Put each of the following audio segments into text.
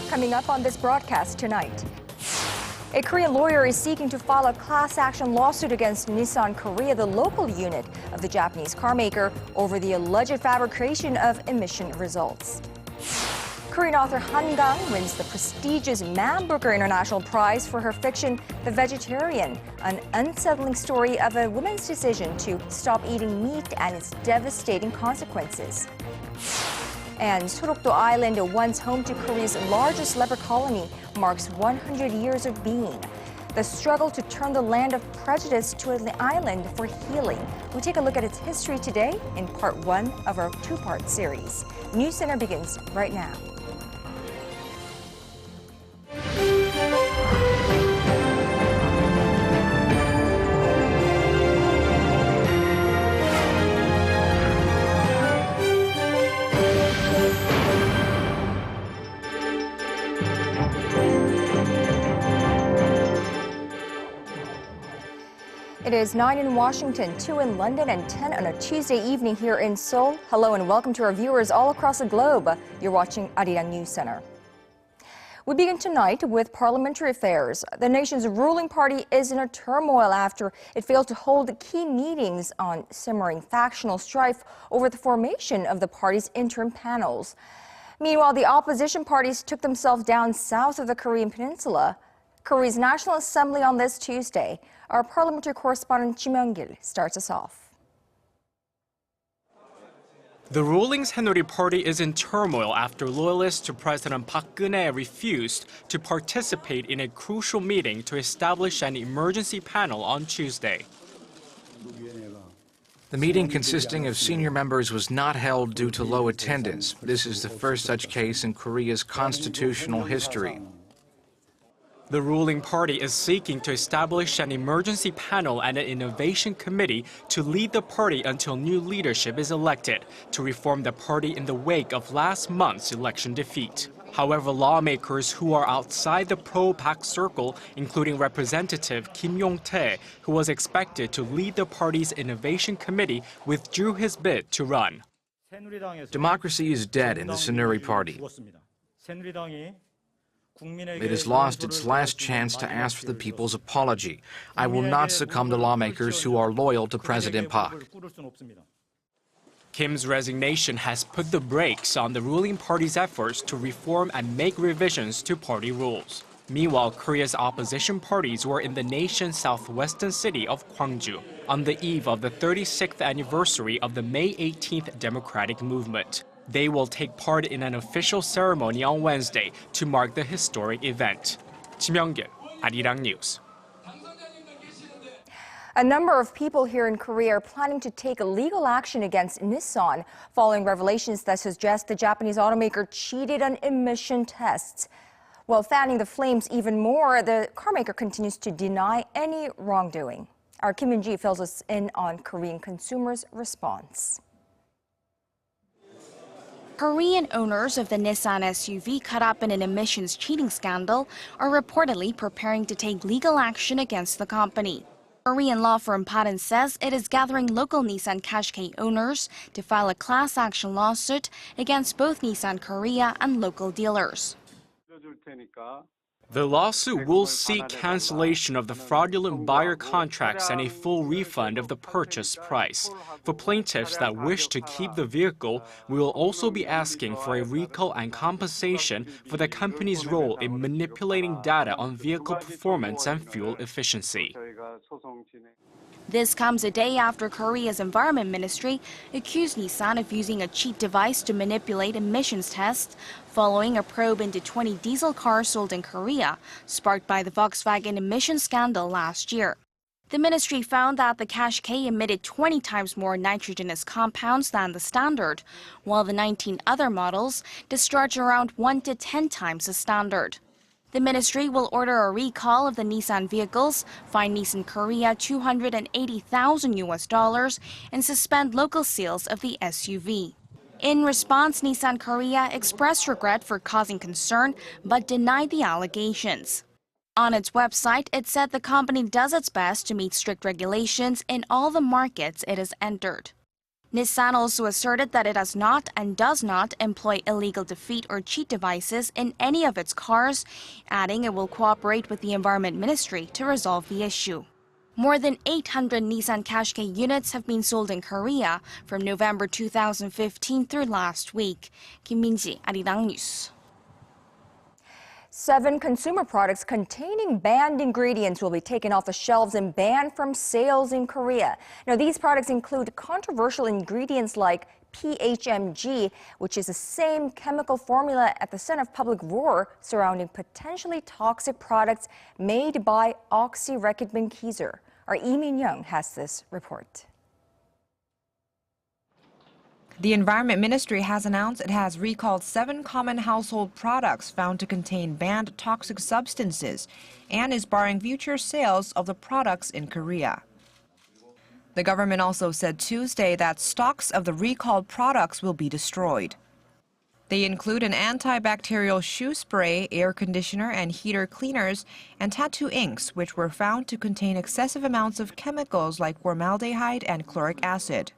Coming up on this broadcast tonight. A Korean lawyer is seeking to file a class action lawsuit against Nissan Korea, the local unit of the Japanese carmaker, over the alleged fabrication of emission results. Korean author Han Kang wins the prestigious Man Booker International Prize for her fiction, The Vegetarian, an unsettling story of a woman's decision to stop eating meat and its devastating consequences. And Sorokdo Island, once home to Korea's largest leper colony, marks 100 years of being. The struggle to turn the land of prejudice to an island for healing. We take a look at its history today in part one of our two-part series. News Center begins right now. It is 9 in Washington, 2 in London, and 10 on a Tuesday evening here in Seoul. Hello and welcome to our viewers all across the globe. You're watching Arirang News Center. We begin tonight with parliamentary affairs. The nation's ruling party is in a turmoil after it failed to hold key meetings on simmering factional strife over the formation of the party's interim panels. Meanwhile, the opposition parties took themselves down south of the Korean peninsula. Korea's National Assembly on this Tuesday. Our parliamentary correspondent Kim Young-gil starts us off. The ruling Saenuri Party is in turmoil after loyalists to President Park Geun-hye refused to participate in a crucial meeting to establish an emergency panel on Tuesday. The meeting consisting of senior members was not held due to low attendance. This is the first such case in Korea's constitutional history. The ruling party is seeking to establish an emergency panel and an innovation committee to lead the party until new leadership is elected to reform the party in the wake of last month's election defeat. However, lawmakers who are outside the pro-Park circle, including Representative Kim Yong-tae, who was expected to lead the party's innovation committee, withdrew his bid to run. Democracy is dead in the Saenuri Party. It has lost its last chance to ask for the people's apology. I will not succumb to lawmakers who are loyal to President Park. Kim's resignation has put the brakes on the ruling party's efforts to reform and make revisions to party rules. Meanwhile, Korea's opposition parties were in the nation's southwestern city of Gwangju on the eve of the 36th anniversary of the May 18th Democratic Movement. They will take part in an official ceremony on Wednesday to mark the historic event. Kim Young-gil, Arirang News. A number of people here in Korea are planning to take legal action against Nissan following revelations that suggest the Japanese automaker cheated on emission tests. While fanning the flames even more, the carmaker continues to deny any wrongdoing. Our Kim Yoon-ji fills us in on Korean consumers' response. Korean owners of the Nissan SUV caught up in an emissions cheating scandal are reportedly preparing to take legal action against the company. Korean law firm Paden says it is gathering local Nissan Qashqai owners to file a class action lawsuit against both Nissan Korea and local dealers. The lawsuit will seek cancellation of the fraudulent buyer contracts and a full refund of the purchase price. For plaintiffs that wish to keep the vehicle, we will also be asking for a recall and compensation for the company's role in manipulating data on vehicle performance and fuel efficiency. This comes a day after Korea's Environment Ministry accused Nissan of using a cheat device to manipulate emissions tests following a probe into 20 diesel cars sold in Korea, sparked by the Volkswagen emission scandal last year. The ministry found that the Qashqai emitted 20 times more nitrogenous compounds than the standard, while the 19 other models discharge around 1 to 10 times the standard. The ministry will order a recall of the Nissan vehicles, fine Nissan Korea $280,000 and suspend local sales of the SUV. In response, Nissan Korea expressed regret for causing concern but denied the allegations. On its website, it said the company does its best to meet strict regulations in all the markets it has entered. Nissan also asserted that it has not and does not employ illegal defeat or cheat devices in any of its cars, adding it will cooperate with the Environment Ministry to resolve the issue. More than 800 Nissan Qashqai units have been sold in Korea from November 2015 through last week. Kim Min-ji, Arirang News. 7 consumer products containing banned ingredients will be taken off the shelves and banned from sales in Korea. Now, these products include controversial ingredients like PHMG, which is the same chemical formula at the center of public roar surrounding potentially toxic products made by oxyrecodbenkizer. Our Lee Min-young has this report. The Environment Ministry has announced it has recalled 7 common household products found to contain banned toxic substances and is barring future sales of the products in Korea. The government also said Tuesday that stocks of the recalled products will be destroyed. They include an antibacterial shoe spray, air conditioner and heater cleaners, and tattoo inks, which were found to contain excessive amounts of chemicals like formaldehyde and chloric acid.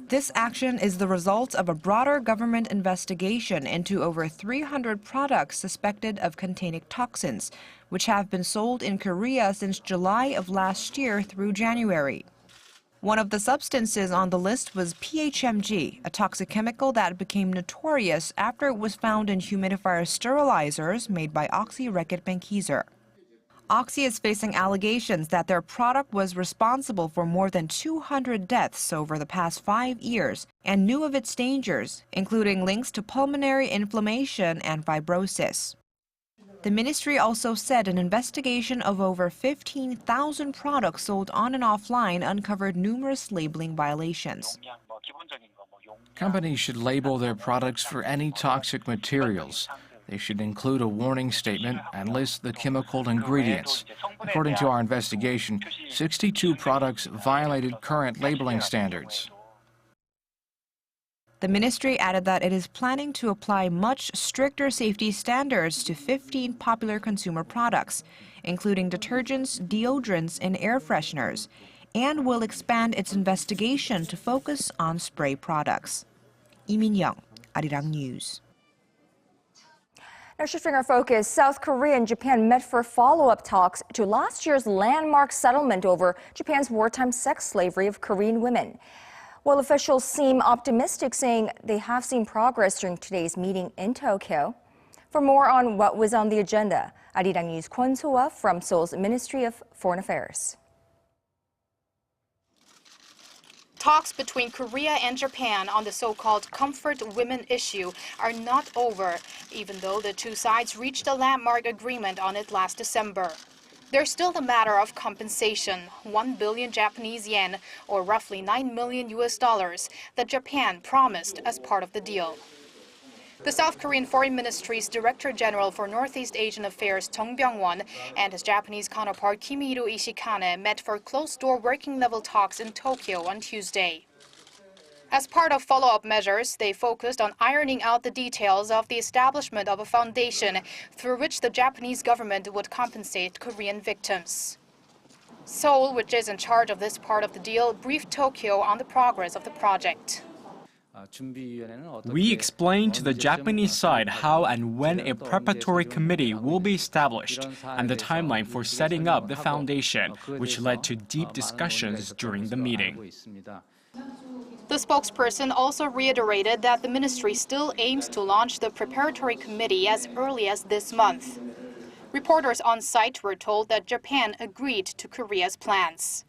This action is the result of a broader government investigation into over 300 products suspected of containing toxins, which have been sold in Korea since July of last year through January. One of the substances on the list was PHMG, a toxic chemical that became notorious after it was found in humidifier sterilizers made by oxyrecodbenkizer. Oxy is facing allegations that their product was responsible for more than 200 deaths over the past 5 years and knew of its dangers, including links to pulmonary inflammation and fibrosis. The ministry also said an investigation of over 15,000 products sold on and offline uncovered numerous labeling violations. Companies should label their products for any toxic materials. They should include a warning statement and list the chemical ingredients. According to our investigation, 62 products violated current labeling standards. The ministry added that it is planning to apply much stricter safety standards to 15 popular consumer products, including detergents, deodorants, and air fresheners, and will expand its investigation to focus on spray products. Lee Min-young, Arirang News. Now, shifting our focus, South Korea and Japan met for follow-up talks to last year's landmark settlement over Japan's wartime sex slavery of Korean women. Well, officials seem optimistic, saying they have seen progress during today's meeting in Tokyo. For more on what was on the agenda, Arirang News Kwon So-ah from Seoul's Ministry of Foreign Affairs. Talks between Korea and Japan on the so-called comfort women issue are not over, even though the two sides reached a landmark agreement on it last December. There's still the matter of compensation, 1 billion Japanese yen, or roughly $9 million that Japan promised as part of the deal. The South Korean Foreign Ministry's Director General for Northeast Asian Affairs Chung Byung-won and his Japanese counterpart Kimihiro Ishikane met for closed-door working-level talks in Tokyo on Tuesday. As part of follow-up measures, they focused on ironing out the details of the establishment of a foundation through which the Japanese government would compensate Korean victims. Seoul, which is in charge of this part of the deal, briefed Tokyo on the progress of the project. We explained to the Japanese side how and when a preparatory committee will be established and the timeline for setting up the foundation, which led to deep discussions during the meeting. The spokesperson also reiterated that the ministry still aims to launch the preparatory committee as early as this month. Reporters on site were told that Japan agreed to Korea's plans.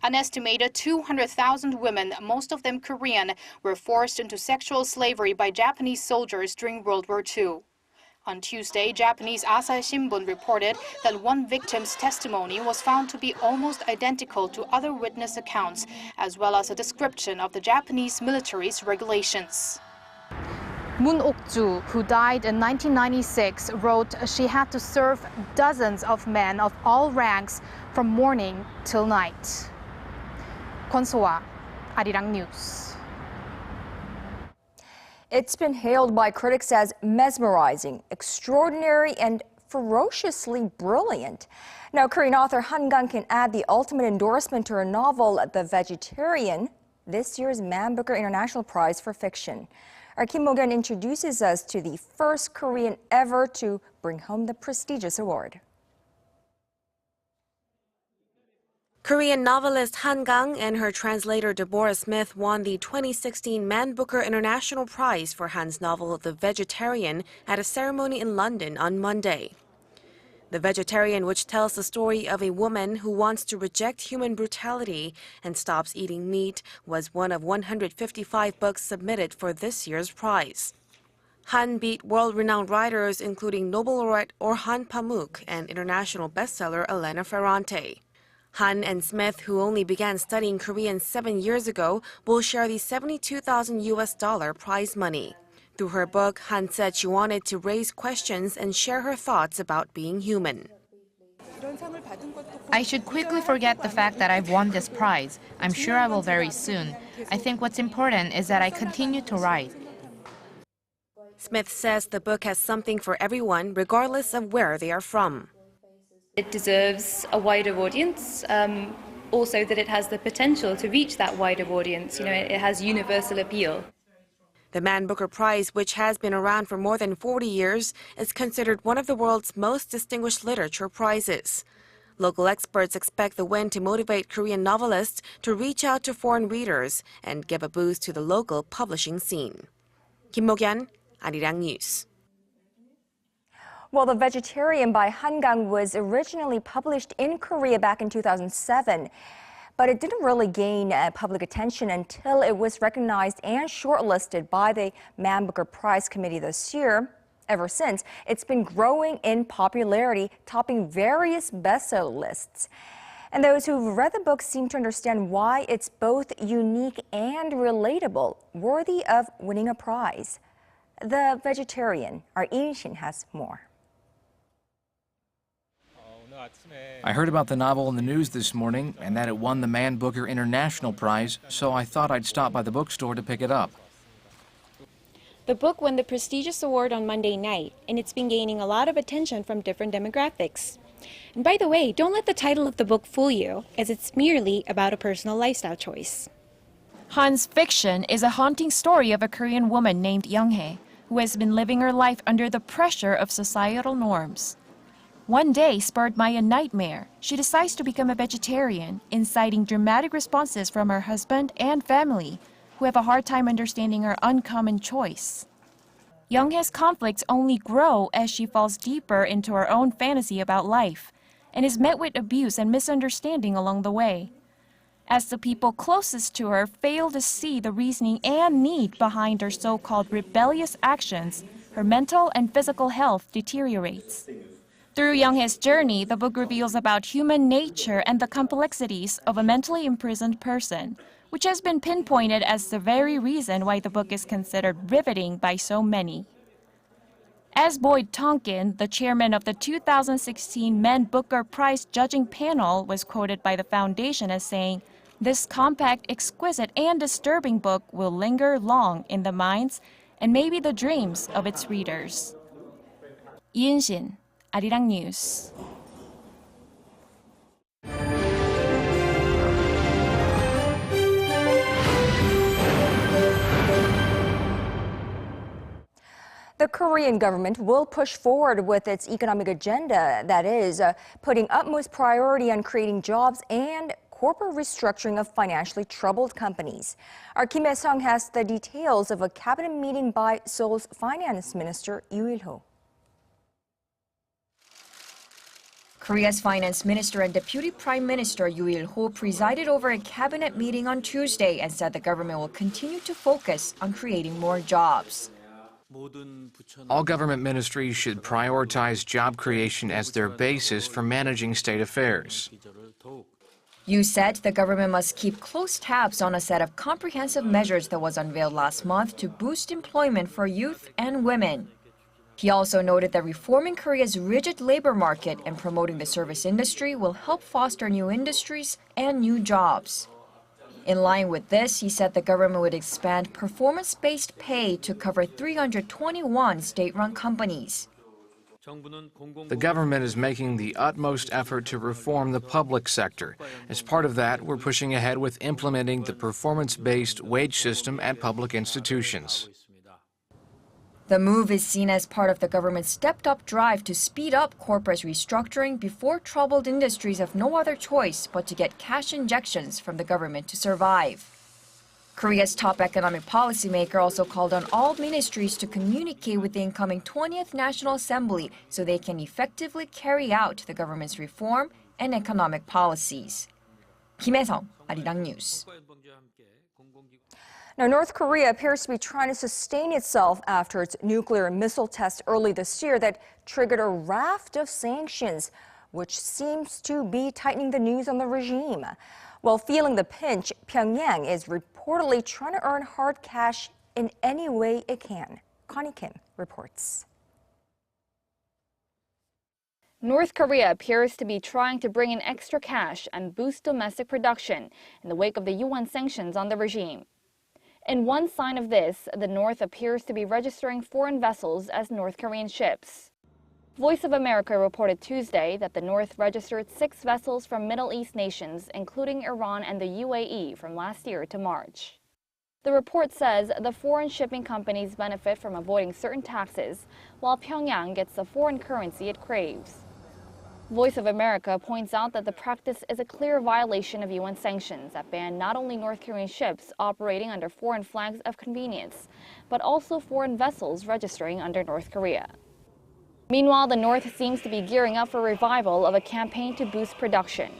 An estimated 200,000 women, most of them Korean, were forced into sexual slavery by Japanese soldiers during World War II. On Tuesday, Japanese Asahi Shimbun reported that one victim's testimony was found to be almost identical to other witness accounts, as well as a description of the Japanese military's regulations. Moon Ok-ju, who died in 1996, wrote she had to serve dozens of men of all ranks from morning till night. Kwon So-ah, Arirang News. It's been hailed by critics as mesmerizing, extraordinary, and ferociously brilliant. Now, Korean author Han Kang can add the ultimate endorsement to her novel, The Vegetarian, this year's Man Booker International Prize for Fiction. Our Kim Mo-gyun introduces us to the first Korean ever to bring home the prestigious award. Korean novelist Han Kang and her translator Deborah Smith won the 2016 Man Booker International Prize for Han's novel The Vegetarian at a ceremony in London on Monday. The Vegetarian, which tells the story of a woman who wants to reject human brutality and stops eating meat, was one of 155 books submitted for this year's prize. Han beat world-renowned writers including Nobel laureate Orhan Pamuk and international bestseller Elena Ferrante. Han and Smith, who only began studying Korean 7 years ago, will share the $72,000 prize money. Through her book, Han said she wanted to raise questions and share her thoughts about being human. I should quickly forget the fact that I've won this prize. I'm sure I will very soon. I think what's important is that I continue to write. Smith says the book has something for everyone, regardless of where they are from. It deserves a wider audience, also that it has the potential to reach that wider audience. It has universal appeal. The Man Booker Prize, which has been around for more than 40 years, is considered one of the world's most distinguished literature prizes. Local experts expect the win to motivate Korean novelists to reach out to foreign readers and give a boost to the local publishing scene. Kim Mo-gyun, Arirang News. Well, The Vegetarian by Han Kang was originally published in Korea back in 2007. But it didn't really gain public attention until it was recognized and shortlisted by the Man Booker Prize Committee this year. Ever since, it's been growing in popularity, topping various bestseller lists. And those who've read the book seem to understand why it's both unique and relatable, worthy of winning a prize. The Vegetarian, our Yun-shin has more. I heard about the novel in the news this morning and that it won the Man Booker International Prize, so I thought I'd stop by the bookstore to pick it up. The book won the prestigious award on Monday night, and it's been gaining a lot of attention from different demographics. And by the way, don't let the title of the book fool you, as it's merely about a personal lifestyle choice. Han's fiction is a haunting story of a Korean woman named Young-hae, who has been living her life under the pressure of societal norms. One day, spurred by a nightmare, she decides to become a vegetarian, inciting dramatic responses from her husband and family, who have a hard time understanding her uncommon choice. Young-hae's conflicts only grow as she falls deeper into her own fantasy about life, and is met with abuse and misunderstanding along the way. As the people closest to her fail to see the reasoning and need behind her so-called rebellious actions, her mental and physical health deteriorates. Through Young-hae's journey, the book reveals about human nature and the complexities of a mentally imprisoned person, which has been pinpointed as the very reason why the book is considered riveting by so many. As Boyd Tonkin, the chairman of the 2016 Man Booker Prize judging panel, was quoted by the foundation as saying, "This compact, exquisite, and disturbing book will linger long in the minds and maybe the dreams of its readers." Yun-shin, Arirang News. The Korean government will push forward with its economic agenda, that is, putting utmost priority on creating jobs and corporate restructuring of financially troubled companies. Our Kim Il-sung has the details of a cabinet meeting by Seoul's finance minister Yoo Il-ho. Korea's finance minister and deputy prime minister Yoo Il-ho presided over a cabinet meeting on Tuesday and said the government will continue to focus on creating more jobs. All government ministries should prioritize job creation as their basis for managing state affairs. Yoo said the government must keep close tabs on a set of comprehensive measures that was unveiled last month to boost employment for youth and women. He also noted that reforming Korea's rigid labor market and promoting the service industry will help foster new industries and new jobs. In line with this, he said the government would expand performance-based pay to cover 321 state-run companies. The government is making the utmost effort to reform the public sector. As part of that, we're pushing ahead with implementing the performance-based wage system at public institutions. The move is seen as part of the government's stepped-up drive to speed up corporate restructuring before troubled industries have no other choice but to get cash injections from the government to survive. Korea's top economic policymaker also called on all ministries to communicate with the incoming 20th National Assembly so they can effectively carry out the government's reform and economic policies. Kim Hae-sung, Arirang News. Now, North Korea appears to be trying to sustain itself after its nuclear missile test early this year that triggered a raft of sanctions, which seems to be tightening the noose on the regime. While feeling the pinch, Pyongyang is reportedly trying to earn hard cash in any way it can. Connie Kim reports. North Korea appears to be trying to bring in extra cash and boost domestic production in the wake of the UN sanctions on the regime. In one sign of this, the North appears to be registering foreign vessels as North Korean ships. Voice of America reported Tuesday that the North registered 6 vessels from Middle East nations, including Iran and the UAE, from last year to March. The report says the foreign shipping companies benefit from avoiding certain taxes, while Pyongyang gets the foreign currency it craves. Voice of America points out that the practice is a clear violation of UN sanctions that ban not only North Korean ships operating under foreign flags of convenience, but also foreign vessels registering under North Korea. Meanwhile, the North seems to be gearing up for revival of a campaign to boost production.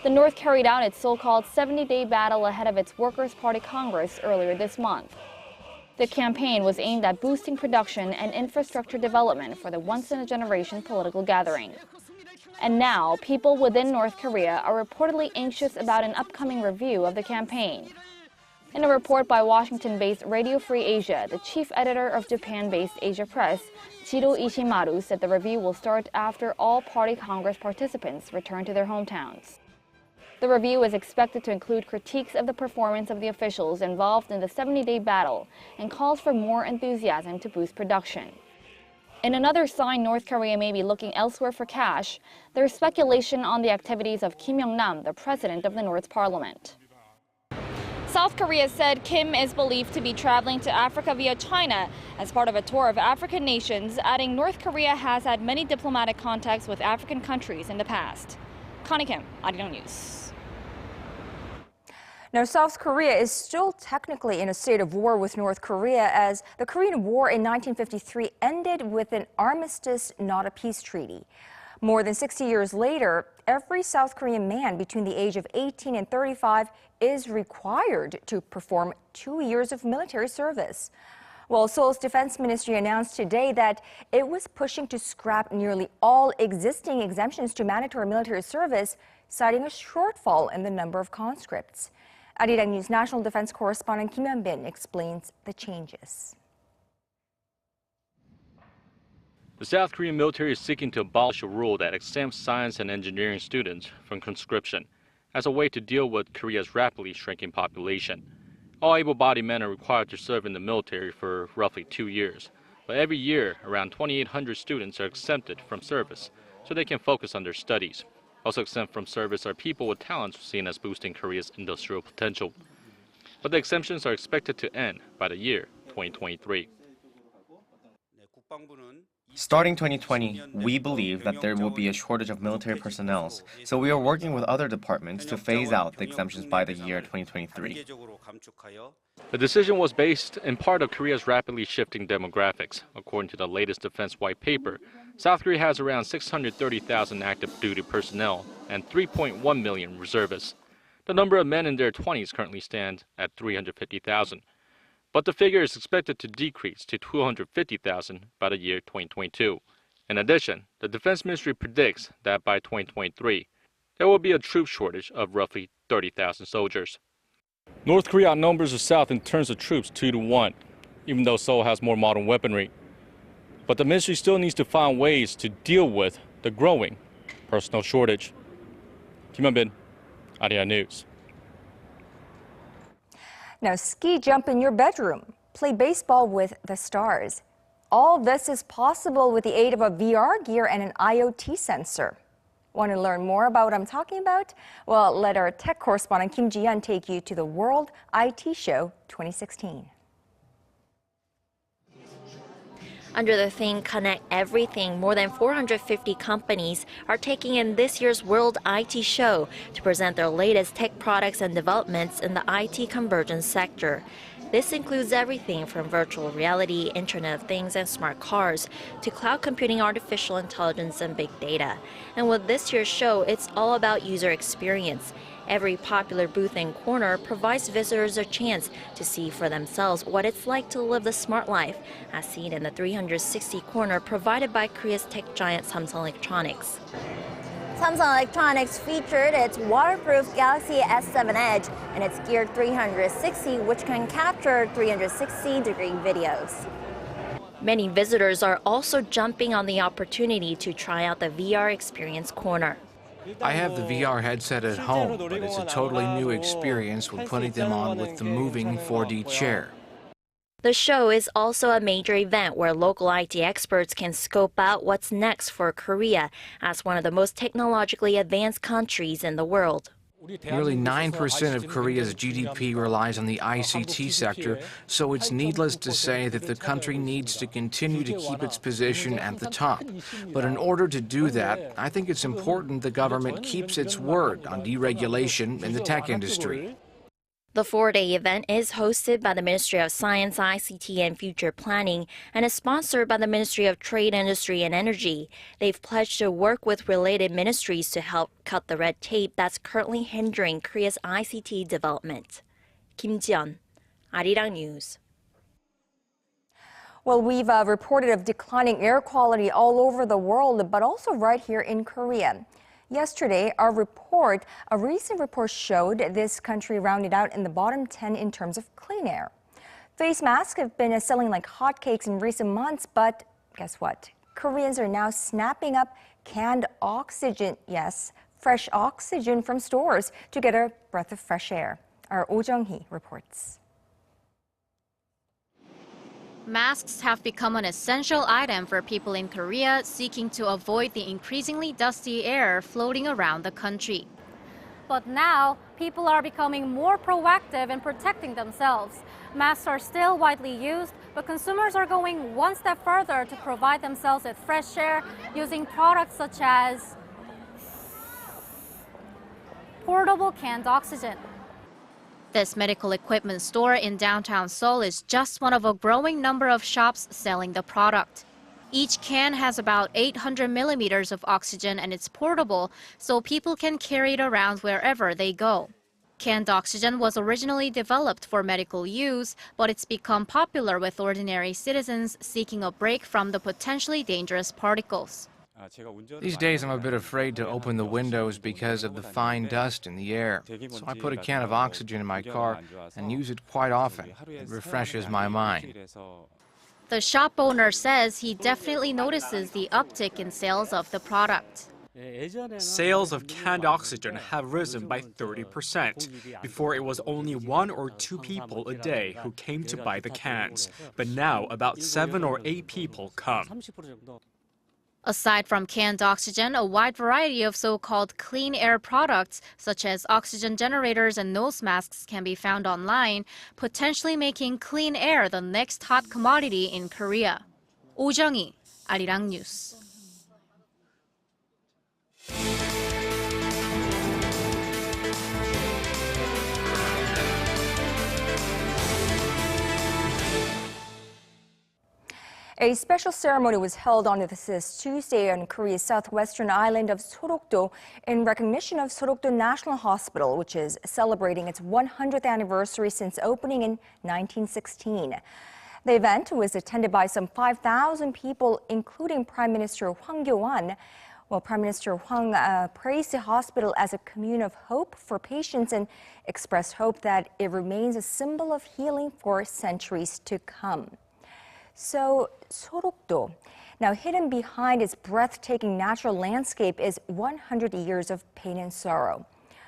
The North carried out its so-called 70-day battle ahead of its Workers' Party Congress earlier this month. The campaign was aimed at boosting production and infrastructure development for the once-in-a-generation political gathering. And now, people within North Korea are reportedly anxious about an upcoming review of the campaign. In a report by Washington-based Radio Free Asia, the chief editor of Japan-based Asia Press, Jiro Ishimaru, said the review will start after all party Congress participants return to their hometowns. The review is expected to include critiques of the performance of the officials involved in the 70-day battle and calls for more enthusiasm to boost production. In another sign North Korea may be looking elsewhere for cash, there is speculation on the activities of Kim Yong-nam, the president of the North's parliament. South Korea said Kim is believed to be traveling to Africa via China as part of a tour of African nations, adding North Korea has had many diplomatic contacts with African countries in the past. Connie Kim, Arirang News. Now, South Korea is still technically in a state of war with North Korea as the Korean War in 1953 ended with an armistice, not a peace treaty. More than 60 years later, every South Korean man between the age of 18 and 35 is required to perform 2 years of military service. Well, Seoul's defense ministry announced today that it was pushing to scrap nearly all existing exemptions to mandatory military service, citing a shortfall in the number of conscripts. Arirang News national defense correspondent Kim Hyun-bin explains the changes. The South Korean military is seeking to abolish a rule that exempts science and engineering students from conscription as a way to deal with Korea's rapidly shrinking population. All able-bodied men are required to serve in the military for roughly 2 years, but every year around 2,800 students are exempted from service so they can focus on their studies. Also exempt from service are people with talents seen as boosting Korea's industrial potential. But the exemptions are expected to end by the year 2023. Starting 2020, we believe that there will be a shortage of military personnel, so we are working with other departments to phase out the exemptions by the year 2023. The decision was based in part of Korea's rapidly shifting demographics. According to the latest defense white paper, South Korea has around 630,000 active duty personnel and 3.1 million reservists. The number of men in their 20s currently stands at 350,000. But the figure is expected to decrease to 250,000 by the year 2022. In addition, the Defense Ministry predicts that by 2023, there will be a troop shortage of roughly 30,000 soldiers. North Korea outnumbers the South in terms of troops 2-1, even though Seoul has more modern weaponry. But the ministry still needs to find ways to deal with the growing personnel shortage. Kim Hyun-bin, Arirang News. Now, ski jump in your bedroom, play baseball with the stars. All this is possible with the aid of a VR gear and an IoT sensor. Want to learn more about what I'm talking about? Well, let our tech correspondent Kim Ji-yeon take you to the World IT Show 2016. Under the theme Connect Everything, more than 450 companies are taking in this year's World IT Show to present their latest tech products and developments in the IT convergence sector. This includes everything from virtual reality, Internet of Things, and smart cars to cloud computing, artificial intelligence, and big data. And with this year's show, it's all about user experience. Every popular booth and corner provides visitors a chance to see for themselves what it's like to live the smart life, as seen in the 360 corner provided by Korea's tech giant Samsung Electronics. Samsung Electronics featured its waterproof Galaxy S7 Edge and its Gear 360, which can capture 360-degree videos. Many visitors are also jumping on the opportunity to try out the VR Experience Corner. I have the VR headset at home, but it's a totally new experience when putting them on with the moving 4D chair. The show is also a major event where local IT experts can scope out what's next for Korea as one of the most technologically advanced countries in the world. Nearly 9% of Korea's GDP relies on the ICT sector, so it's needless to say that the country needs to continue to keep its position at the top. But in order to do that, I think it's important the government keeps its word on deregulation in the tech industry. The four-day event is hosted by the Ministry of Science, ICT, and Future Planning and is sponsored by the Ministry of Trade, Industry, and Energy. They've pledged to work with related ministries to help cut the red tape that's currently hindering Korea's ICT development. Kim Ji-yeon, Arirang News. Well, we've reported of declining air quality all over the world, but also right here in Korea. Yesterday, a recent report showed this country rounded out in the bottom 10 in terms of clean air. Face masks have been selling like hotcakes in recent months, but guess what? Koreans are now snapping up canned oxygen, yes, fresh oxygen from stores to get a breath of fresh air. Our Oh Jung-hee reports. Masks have become an essential item for people in Korea seeking to avoid the increasingly dusty air floating around the country. But now, people are becoming more proactive in protecting themselves. Masks are still widely used, but consumers are going one step further to provide themselves with fresh air using products such as portable canned oxygen. This medical equipment store in downtown Seoul is just one of a growing number of shops selling the product. Each can has about 800 millimeters of oxygen and it's portable, so people can carry it around wherever they go. Canned oxygen was originally developed for medical use, but it's become popular with ordinary citizens seeking a break from the potentially dangerous particles. These days I'm a bit afraid to open the windows because of the fine dust in the air. So I put a can of oxygen in my car and use it quite often. It refreshes my mind. The shop owner says he definitely notices the uptick in sales of the product. Sales of canned oxygen have risen by 30%. Before, it was only 1 or 2 people a day who came to buy the cans. But now, about 7 or 8 people come. Aside from canned oxygen, a wide variety of so-called clean air products, such as oxygen generators and nose masks, can be found online, potentially making clean air the next hot commodity in Korea. Oh Jung-hee, Arirang News. A special ceremony was held on this Tuesday on Korea's southwestern island of Sorokdo in recognition of Sorokdo National Hospital, which is celebrating its 100th anniversary since opening in 1916. The event was attended by some 5,000 people, including Prime Minister Hwang Kyo-won. Well, Prime Minister Hwang praised the hospital as a commune of hope for patients and expressed hope that it remains a symbol of healing for centuries to come. So, Sorokdo, now hidden behind its breathtaking natural landscape is 100 years of pain and sorrow.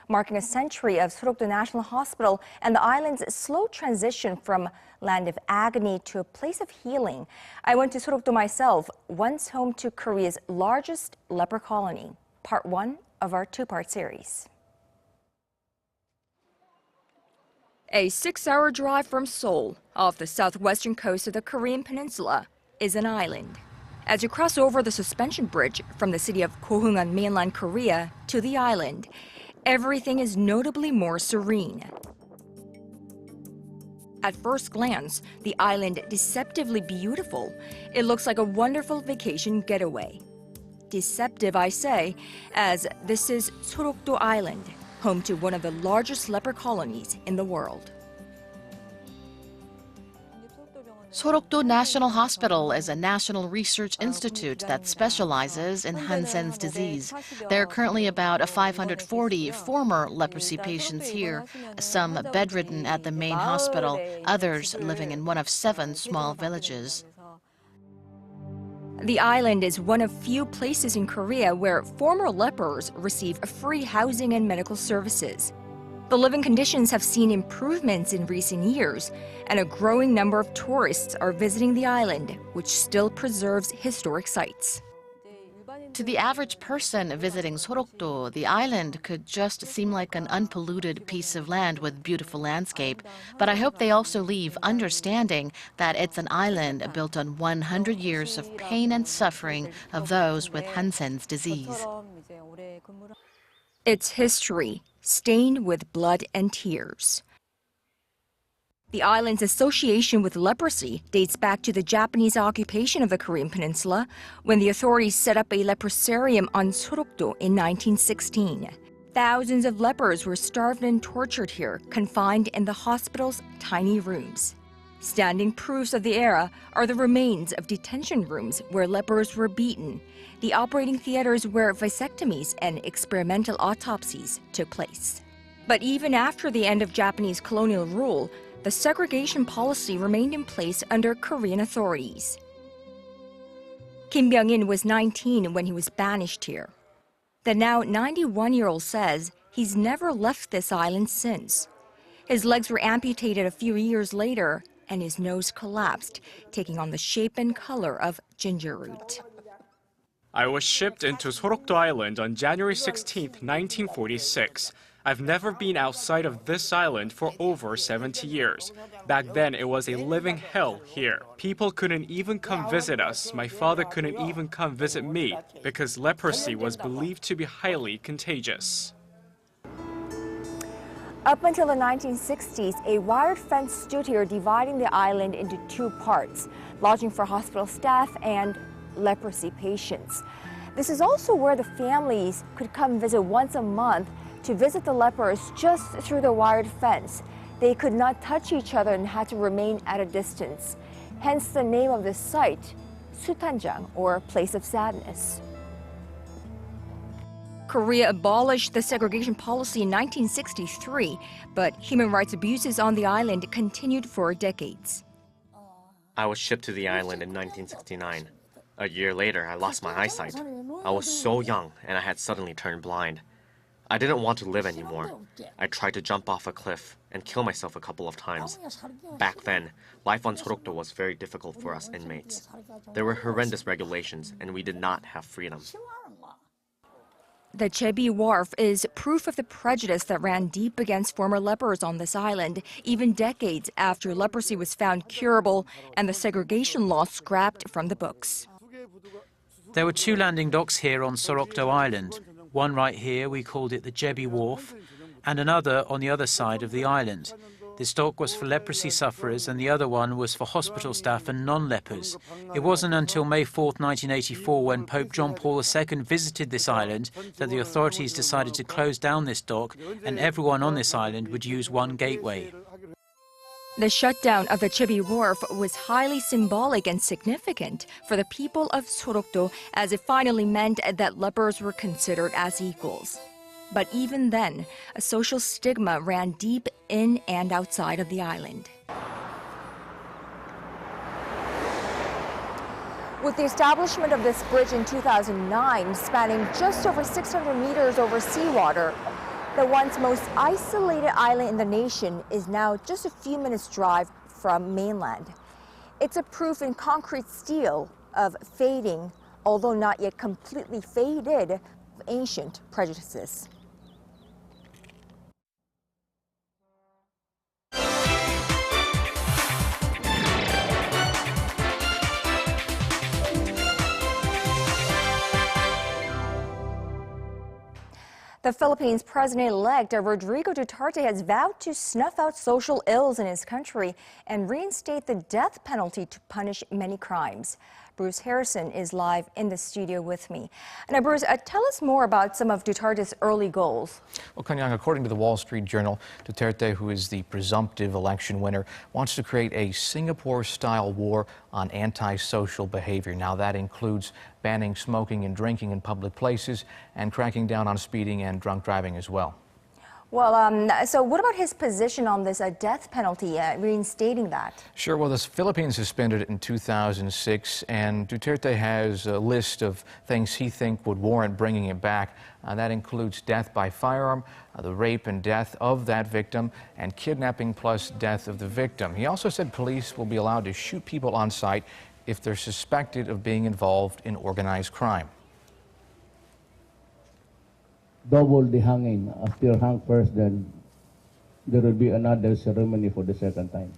marking a century of Sorokdo National Hospital and the island's slow transition from land of agony to a place of healing. I went to Sorokdo myself, once home to Korea's largest leper colony. Part 1 of our two-part series. A 6-hour drive from Seoul, off the southwestern coast of the Korean peninsula, is an island. As you cross over the suspension bridge from the city of Gohung on mainland Korea to the island, everything is notably more serene. At first glance, the island deceptively beautiful. It looks like a wonderful vacation getaway. Deceptive, I say, as this is Sorokdo Island, home to one of the largest leper colonies in the world. Sorokdo National Hospital is a national research institute that specializes in Hansen's disease. There are currently about 540 former leprosy patients here, some bedridden at the main hospital, others living in one of 7 small villages. The island is one of few places in Korea where former lepers receive free housing and medical services. The living conditions have seen improvements in recent years, and a growing number of tourists are visiting the island, which still preserves historic sites. To the average person visiting Sorokdo, the island could just seem like an unpolluted piece of land with beautiful landscape. But I hope they also leave understanding that it's an island built on 100 years of pain and suffering of those with Hansen's disease. Its history, stained with blood and tears. The island's association with leprosy dates back to the Japanese occupation of the Korean peninsula, when the authorities set up a leprosarium on Sorokdo in 1916. Thousands of lepers were starved and tortured here, confined in the hospital's tiny rooms. Standing proofs of the era are the remains of detention rooms where lepers were beaten, the operating theaters where vasectomies and experimental autopsies took place. But even after the end of Japanese colonial rule, the segregation policy remained in place under Korean authorities. Kim Byung-in was 19 when he was banished here. The now 91-year-old says he's never left this island since. His legs were amputated a few years later, and his nose collapsed, taking on the shape and color of ginger root. I was shipped into Sorokdo Island on January 16, 1946. I've never been outside of this island for over 70 years. Back then, it was a living hell here. People couldn't even come visit us. My father couldn't even come visit me because leprosy was believed to be highly contagious. Up until the 1960s, a wired fence stood here dividing the island into 2 parts, lodging for hospital staff and leprosy patients. This is also where the families could come visit once a month to visit the lepers just through the wired fence. They could not touch each other and had to remain at a distance. Hence the name of this site, Sutanjang, or Place of Sadness. Korea abolished the segregation policy in 1963, but human rights abuses on the island continued for decades. I was shipped to the island in 1969. A year later, I lost my eyesight. I was so young, and I had suddenly turned blind. I didn't want to live anymore. I tried to jump off a cliff and kill myself a couple of times. Back then, life on Sorokdo was very difficult for us inmates. There were horrendous regulations, and we did not have freedom. The Jebi Wharf is proof of the prejudice that ran deep against former lepers on this island, even decades after leprosy was found curable and the segregation law scrapped from the books. There were 2 landing docks here on Sorokdo Island. One right here, we called it the Jebi Wharf, and another on the other side of the island. This dock was for leprosy sufferers and the other one was for hospital staff and non-lepers. It wasn't until May 4th, 1984, when Pope John Paul II visited this island, that the authorities decided to close down this dock and everyone on this island would use one gateway. The shutdown of the Jebi Wharf was highly symbolic and significant for the people of Sorokdo, as it finally meant that lepers were considered as equals. But even then, a social stigma ran deep in and outside of the island. With the establishment of this bridge in 2009, spanning just over 600 meters over seawater, The once most isolated island in the nation is now just a few minutes' drive from mainland. It's a proof in concrete steel of fading, although not yet completely faded, ancient prejudices. The Philippines President-elect Rodrigo Duterte has vowed to snuff out social ills in his country and reinstate the death penalty to punish many crimes. Bruce Harrison is live in the studio with me. Now, Bruce, tell us more about some of Duterte's early goals. Well, Kanyang, according to the Wall Street Journal, Duterte, who is the presumptive election winner, wants to create a Singapore-style war on antisocial behavior. Now, that includes banning smoking and drinking in public places and cracking down on speeding and drunk driving as well. Well, so what about his position on this death penalty, reinstating that? Sure. Well, the Philippines suspended it in 2006, and Duterte has a list of things he thinks would warrant bringing it back. That includes death by firearm, the rape and death of that victim, and kidnapping plus death of the victim. He also said police will be allowed to shoot people on sight if they're suspected of being involved in organized crime. Double the hanging. After hang first, then there will be another ceremony for the second time.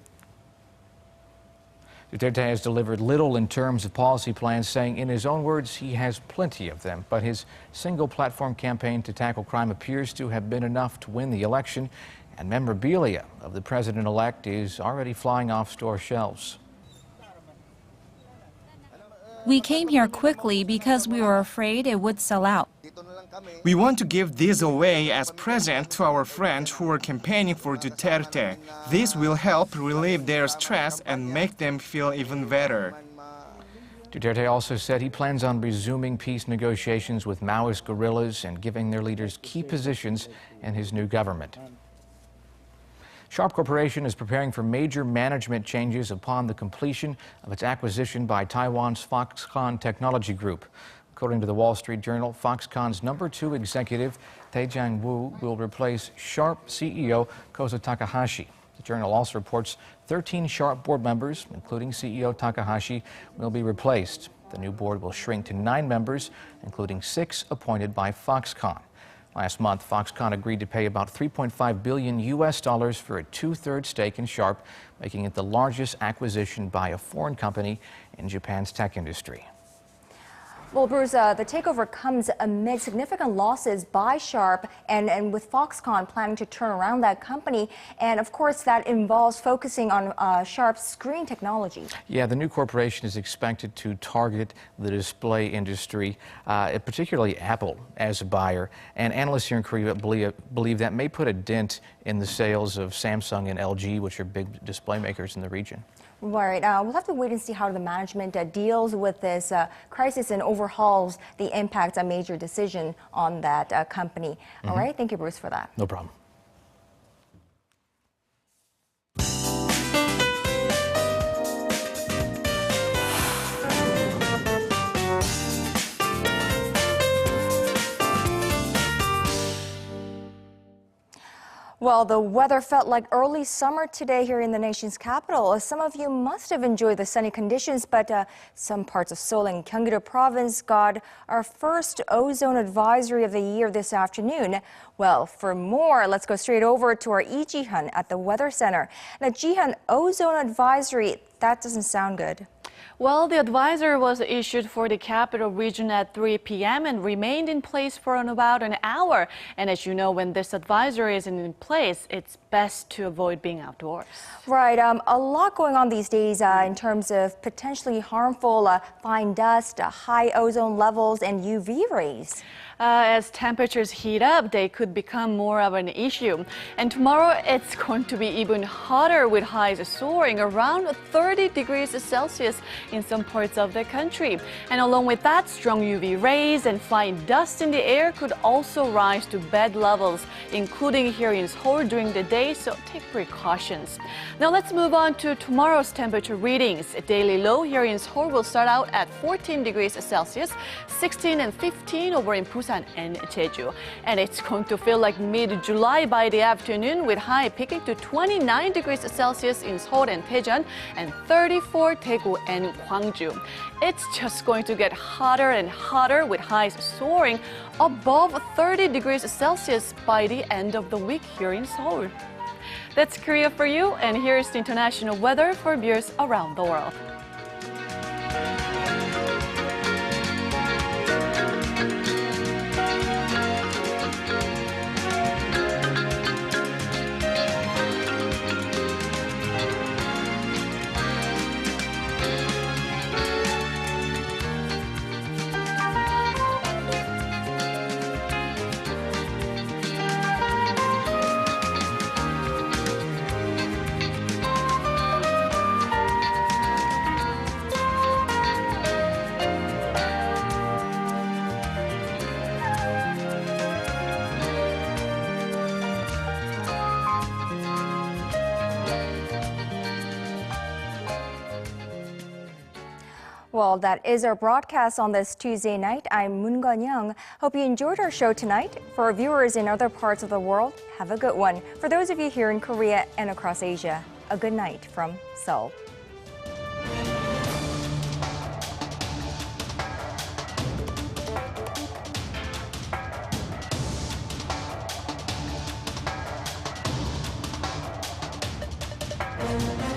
Duterte has delivered little in terms of policy plans, saying in his own words he has plenty of them, but his single platform campaign to tackle crime appears to have been enough to win the election, and memorabilia of the president-elect is already flying off store shelves. We came here quickly because we were afraid it would sell out. We want to give this away as present to our friends who are campaigning for Duterte. This will help relieve their stress and make them feel even better. Duterte also said he plans on resuming peace negotiations with Maoist guerrillas and giving their leaders key positions in his new government. Sharp Corporation is preparing for major management changes upon the completion of its acquisition by Taiwan's Foxconn Technology Group. According to the Wall Street Journal, Foxconn's #2 executive, Taejang Wu, will replace Sharp CEO Kozo Takahashi. The Journal also reports 13 Sharp board members, including CEO Takahashi, will be replaced. The new board will shrink to 9 members, including 6 appointed by Foxconn. Last month, Foxconn agreed to pay about $3.5 billion for a 2/3 stake in Sharp, making it the largest acquisition by a foreign company in Japan's tech industry. Well, Bruce, the takeover comes amid significant losses by Sharp and with Foxconn planning to turn around that company. And of course, that involves focusing on Sharp's screen technology. Yeah, the new corporation is expected to target the display industry, particularly Apple, as a buyer. And analysts here in Korea believe that may put a dent in the sales of Samsung and LG, which are big display makers in the region. Right. We'll have to wait and see how the management deals with this crisis and overhauls the impact a major decision on that company. All right. Thank you, Bruce, for that. No problem. Well, the weather felt like early summer today here in the nation's capital. Some of you must have enjoyed the sunny conditions, but some parts of Seoul and Gyeonggi-do province got our first ozone advisory of the year this afternoon. Well, for more, let's go straight over to our Lee Ji-hyun at the Weather Center. Now, Ji-hyun, ozone advisory, that doesn't sound good. Well, the advisory was issued for the capital region at 3 p.m. and remained in place for about an hour. And as you know, when this advisory is in place, it's best to avoid being outdoors. Right. A lot going on these days in terms of potentially harmful fine dust, high ozone levels, and UV rays. As temperatures heat up, they could become more of an issue. And tomorrow, it's going to be even hotter with highs soaring around 30 degrees Celsius. in some parts of the country. And along with that, strong UV rays and fine dust in the air could also rise to bad levels, including here in Seoul during the day, so take precautions. Now let's move on to tomorrow's temperature readings. A daily low here in Seoul will start out at 14 degrees Celsius, 16 and 15 over in Busan and Jeju. And it's going to feel like mid-July by the afternoon, with high peaking to 29 degrees Celsius in Seoul and Daejeon and 34 Daegu and Gwangju. It's just going to get hotter and hotter, with highs soaring above 30 degrees Celsius by the end of the week here in Seoul. That's Korea for you, and here's the international weather for viewers around the world. Well, that is our broadcast on this Tuesday night. I'm Moon Gun-young. Hope you enjoyed our show tonight. For our viewers in other parts of the world, have a good one. For those of you here in Korea and across Asia, a good night from Seoul. Thank you.